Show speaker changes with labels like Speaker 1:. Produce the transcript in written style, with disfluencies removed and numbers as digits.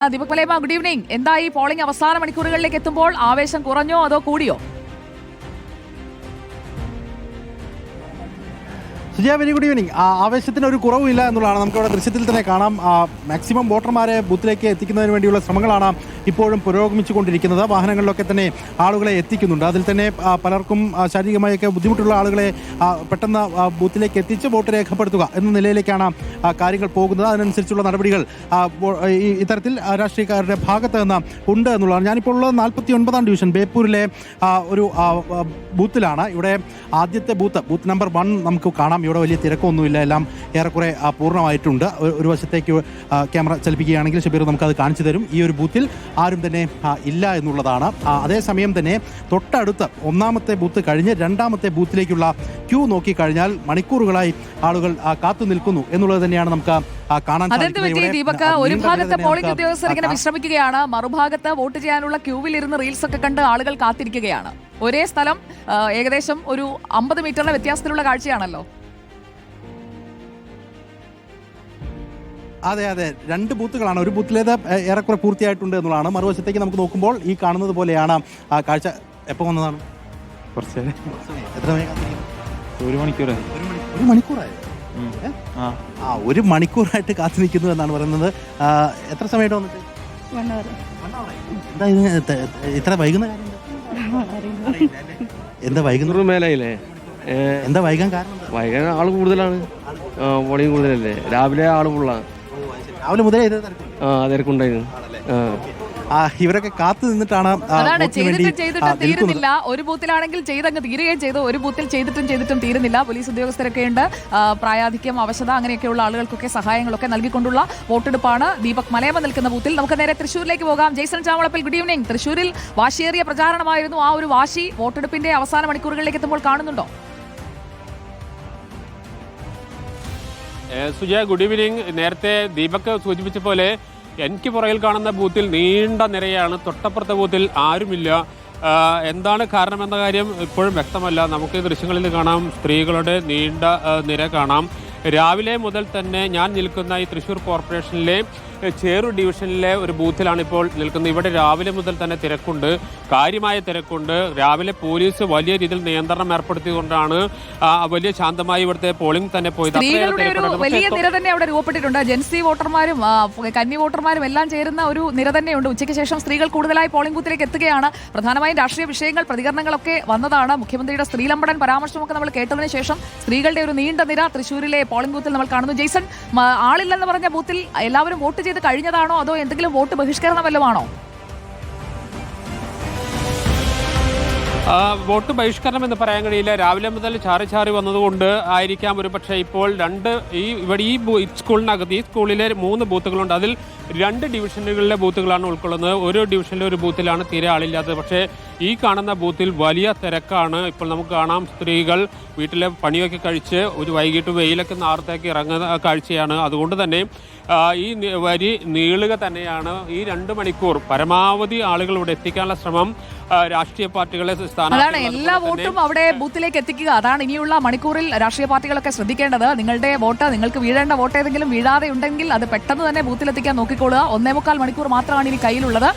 Speaker 1: Deepak Malayamma, good evening. എന്തായി polling അവസാന മണിക്കൂറുകളിലേക്ക് എത്തുമ്പോൾ ആവേശം കുറഞ്ഞോ അതോ കൂടിയോ?
Speaker 2: Sujaya, very good evening. ആവേശത്തിന് ഒരു കുറവുമില്ല എന്നുള്ളതാണ് നമുക്കിവിടെ ദൃശ്യത്തിൽ തന്നെ കാണാം. മാക്സിമം വോട്ടർമാരെ ബൂത്തിലേക്ക് എത്തിക്കുന്നതിന് വേണ്ടിയുള്ള ശ്രമങ്ങളാണ് ഇപ്പോഴും പുരോഗമിച്ചുകൊണ്ടിരിക്കുന്നത്. വാഹനങ്ങളിലൊക്കെ തന്നെ ആളുകളെ എത്തിക്കുന്നുണ്ട്. അതിൽ തന്നെ പലർക്കും ശാരീരികമായൊക്കെ ബുദ്ധിമുട്ടുള്ള ആളുകളെ പെട്ടെന്ന് ബൂത്തിലേക്ക് എത്തിച്ച് വോട്ട് രേഖപ്പെടുത്തുക എന്ന നിലയിലേക്കാണ് കാര്യങ്ങൾ പോകുന്നത്. അതിനനുസരിച്ചുള്ള നടപടികൾ ഇത്തരത്തിൽ രാഷ്ട്രീയക്കാരുടെ ഭാഗത്ത് നിന്ന് ഉണ്ട് എന്നുള്ളതാണ്. ഞാനിപ്പോൾ ഉള്ളത് 49-ാം ഡിവിഷൻ ബേപ്പൂരിലെ ഒരു ബൂത്തിലാണ്. ഇവിടെ ആദ്യത്തെ ബൂത്ത് നമ്പർ 1 നമുക്ക് കാണാം. ഇവിടെ വലിയ തിരക്കൊന്നുമില്ല, എല്ലാം ഏറെക്കുറെ പൂർണ്ണമായിട്ടുണ്ട്. ഒരു വശത്തേക്ക് ക്യാമറ ചലിപ്പിക്കുകയാണെങ്കിൽ ഷബീർ നമുക്കത് കാണിച്ചു തരും. ഈ ഒരു ബൂത്തിൽ ആരും തന്നെ ഇല്ല എന്നുള്ളതാണ്. അതേസമയം തന്നെ തൊട്ടടുത്ത് 1ാമത്തെ ബൂത്ത് കഴിഞ്ഞ് 2ാമത്തെ ബൂത്തിലേക്കുള്ള ക്യൂ നോക്കിക്കഴിഞ്ഞാൽ മണിക്കൂറുകളായി ആളുകൾ കാത്തു നിൽക്കുന്നു എന്നുള്ളത് തന്നെയാണ് നമുക്ക് കാണാൻ സാധിക്കുന്നത്.
Speaker 1: ദീപക്, ഒരു ഭാഗത്ത് പോളിംഗ് ഉദ്യോഗസ്ഥർ ഇങ്ങനെ വിശ്രമിക്കുകയാണ്, മറുഭാഗത്ത് വോട്ട് ചെയ്യാനുള്ള ക്യൂവിൽ ഇരുന്ന് റീൽസ് ഒക്കെ കണ്ട് ആളുകൾ കാത്തിരിക്കുകയാണ്. ഒരേ സ്ഥലം, ഏകദേശം ഒരു 50 മീറ്ററിന്റെ വ്യത്യാസത്തിലുള്ള കാഴ്ചയാണല്ലോ.
Speaker 2: അതെ, 2 ബൂത്തുകളാണ്. ഒരു ബൂത്തിലേത് ഏറെക്കുറെ പൂർത്തിയായിട്ടുണ്ട് എന്നുള്ളതാണ്. മറുവശത്തേക്ക് നമുക്ക് നോക്കുമ്പോൾ ഈ കാണുന്നത് പോലെയാണ് കാഴ്ച. എപ്പോൾ വന്നതാണ്? എത്ര
Speaker 3: ഒരു മണിക്കൂറായി.
Speaker 2: ഒരു മണിക്കൂറായിട്ട് കാത്തു നിൽക്കുന്നു എന്നാണ് പറയുന്നത്. എത്ര സമയമായിട്ട് വന്നിട്ട്? എന്താ ഇത് ഇത്ര വൈകുന്ന കാര്യം? എന്താ വൈകുന്ന
Speaker 3: മേലായില്ലേ?
Speaker 2: എന്താ വൈകാൻ കാരണം?
Speaker 3: വൈകാൻ ആള് കൂടുതലാണ്, പോളിംഗ് കൂടുതലല്ലേ. രാവിലെ ആള് ഫുള്ളാണ്.
Speaker 2: രാവിലെ മുതലേ
Speaker 3: തിരക്കുണ്ടായിരുന്നു.
Speaker 2: ഇവരൊക്കെ കാത്തു നിന്നിട്ടാണ്.
Speaker 1: അതാണ്, ചെയ്തിട്ടും തീരുന്നില്ല. ഒരു ബൂത്തിലാണെങ്കിൽ ചെയ്തങ്ങ് തീരുകയും ചെയ്തു, ഒരു ബൂത്തിൽ ചെയ്തിട്ടും തീരുന്നില്ല. പോലീസ് ഉദ്യോഗസ്ഥരൊക്കെ ഉണ്ട്. പ്രായാധിക്യം, അവശത, അങ്ങനെയൊക്കെയുള്ള ആളുകൾക്കൊക്കെ സഹായങ്ങളൊക്കെ നൽകിക്കൊണ്ടുള്ള വോട്ടെടുപ്പാണ്. ദീപക് മലയമ്മ നിൽക്കുന്ന ബൂത്തിൽ. നമുക്ക് നേരെ തൃശ്ശൂരിലേക്ക് പോകാം. Jaison Chavalappil, good evening. തൃശ്ശൂരിൽ വാശിയേറിയ പ്രചാരണമായിരുന്നു. ആ ഒരു വാശി വോട്ടെടുപ്പിന്റെ അവസാന മണിക്കൂറുകളിലേക്ക് എത്തുമ്പോൾ കാണുന്നുണ്ടോ?
Speaker 4: Sujaya, good evening. നേരത്തെ ദീപക് സൂചിപ്പിച്ച പോലെ എനിക്ക് പുറകിൽ കാണുന്ന ബൂത്തിൽ നീണ്ട നിരയാണ്. തൊട്ടപ്പുറത്തെ ബൂത്തിൽ ആരുമില്ല. എന്താണ് കാരണമെന്ന കാര്യം ഇപ്പോഴും വ്യക്തമല്ല. നമുക്ക് ദൃശ്യങ്ങളിൽ കാണാം, സ്ത്രീകളുടെ നീണ്ട നിര കാണാം. രാവിലെ മുതൽ തന്നെ ഞാൻ നിൽക്കുന്ന ഈ തൃശ്ശൂർ കോർപ്പറേഷനിലെ ചേറൂർ ഡിവിഷനിലെ ഒരു ബൂത്തിലാണ് ഇപ്പോൾ നിൽക്കുന്നത്. ഇവിടെ രാവിലെ മുതൽ തന്നെ തിരക്കുണ്ട്, കാര്യമായ തിരക്കുണ്ട്. രാവിലെ പോലീസ് വലിയ രീതിയിൽ നിയന്ത്രണം ഏർപ്പെടുത്തിക്കൊണ്ടാണ് വലിയ ശാന്തമായി ഇവിടുത്തെ പോളിംഗ് തന്നെ പോയത്.
Speaker 1: വലിയ നിര തന്നെ അവിടെ രൂപപ്പെട്ടിട്ടുണ്ട്. ജെൻസി വോട്ടർമാരും കന്നി വോട്ടർമാരും എല്ലാം ചേരുന്ന ഒരു നിര തന്നെയുണ്ട്. ഉച്ചയ്ക്ക് ശേഷം സ്ത്രീകൾ കൂടുതലായി പോളിംഗ് ബൂത്തിലേക്ക് എത്തുകയാണ്. പ്രധാനമായും രാഷ്ട്രീയ വിഷയങ്ങൾ, പ്രതികരണങ്ങളൊക്കെ വന്നതാണ്. മുഖ്യമന്ത്രിയുടെ സ്ത്രീലമ്പടൻ പരാമർശമൊക്കെ നമ്മൾ കേട്ടതിന് ശേഷം സ്ത്രീകളുടെ ഒരു നീണ്ട നിര തൃശ്ശൂരിലെ പോളിംഗ് ബൂത്തിൽ നമ്മൾ കാണുന്നു. ജെയ്സൺ, ആളില്ലെന്ന് പറഞ്ഞ ബൂത്തിൽ എല്ലാവരും വോട്ട് ചെയ്ത് കഴിഞ്ഞതാണോ അതോ എന്തെങ്കിലും വോട്ട് ബഹിഷ്കരണം വല്ലതുമാണോ?
Speaker 4: വോട്ട് ബഹിഷ്കരണം എന്ന് പറയാൻ കഴിയില്ല. രാവിലെ മുതൽ ചാറി വന്നതുകൊണ്ട് ആയിരിക്കാം ഒരു പക്ഷേ. ഇപ്പോൾ ഇവിടെ ഈ സ്കൂളിനകത്ത്, ഈ സ്കൂളിലെ 3 ബൂത്തുകളുണ്ട്. അതിൽ 2 ഡിവിഷനുകളിലെ ബൂത്തുകളാണ് ഉൾക്കൊള്ളുന്നത്. ഒരു ഡിവിഷനിലെ ഒരു ബൂത്തിലാണ് തീരെ ആളില്ലാത്തത്. പക്ഷേ ഈ കാണുന്ന ബൂത്തിൽ വലിയ തിരക്കാണ്. ഇപ്പോൾ നമുക്ക് കാണാം, സ്ത്രീകൾ വീട്ടിലെ പണിയൊക്കെ കഴിച്ച് ഒരു വൈകിട്ട് വെയിലൊക്കെ നാർത്തേക്ക് ഇറങ്ങുന്ന കാഴ്ചയാണ്. അതുകൊണ്ട് തന്നെ ഈ വരി നീളുക തന്നെയാണ്. ഈ 2 മണിക്കൂർ പരമാവധി ആളുകൾ ഇവിടെ എത്തിക്കാനുള്ള ശ്രമം രാഷ്ട്രീയ പാർട്ടികളെ
Speaker 1: അതാണ്. എല്ലാ വോട്ടും അവിടെ ബൂത്തിലേക്ക് എത്തിക്കുക, അതാണ് ഇനിയുള്ള മണിക്കൂറിൽ രാഷ്ട്രീയ പാർട്ടികളൊക്കെ ശ്രദ്ധിക്കേണ്ടത്. നിങ്ങളുടെ വോട്ട്, നിങ്ങൾക്ക് വീഴേണ്ട വോട്ട് ഏതെങ്കിലും വീഴാതെ ഉണ്ടെങ്കിൽ അത് പെട്ടെന്ന് തന്നെ ബൂത്തിലെത്തിക്കാൻ നോക്കിക്കൊള്ളുക. 1.25 മണിക്കൂർ മാത്രമാണ് ഇനി കയ്യിലുള്ളത്.